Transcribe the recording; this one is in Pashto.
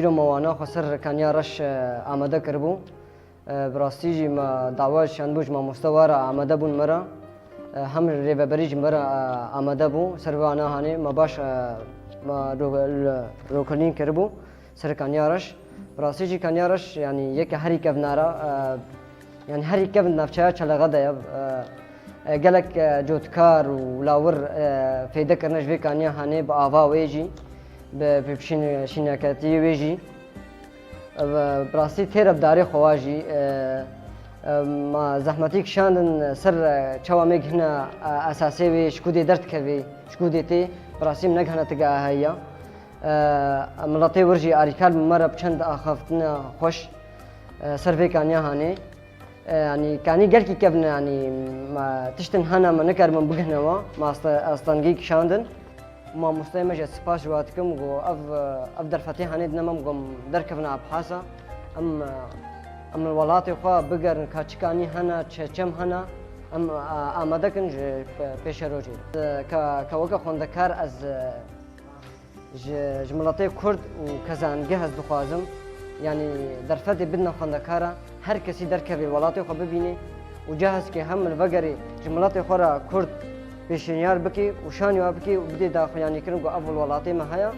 تیر موانا خسر کنیا رش آماده کربو براستی جی ما دعوت شنبوج ما مستوارا آماده بون مرا هم ریبریج مرا آماده بو سروانا هانی ما باش ما روکنین کربو سر کنیا رش براستی جی کنیا رش یعنی یک هری کف نارا يعني هري كيف نفشها شلا غدا يا قالك جوتكار ولاور في ذكر نجفي كانيا هاني بآفا ويجي ببشين شيناكاتي ويجي براسي ثير بداري خواجي ما زحمتيك شاندن سر شواميك هنا أساسي وي شكودي درت كذي شكودي تي براسي منك هنا تقع هيا ملطي ورجي أريكال مرة بشند أخفتنا خوش سر كانيا هاني يعني كاني قالكي كيفنا يعني ما تشتن هنا ما نكر من بجهنا ما أستنجيك شاندن ما مستمج سباش واتكم و أفضل فتح هني دنا ما مقوم دركبنا أبحاثا أم الولاتي خوا بقر كاتشكاني هنا تشم هنا أم آمادكن بيشروجي كوجا خندكار از جملاتي كرد وكزان جهز دخوازم يعني درفتي بدنا خندكارا هر کسی درکوی ولایت خو ببینی و جهز که هم الوگری جملات خورا کرد پیشنیار بکی و شانیو بکی و بدی داخل یعنی کرن گو اول ولایت ما هیا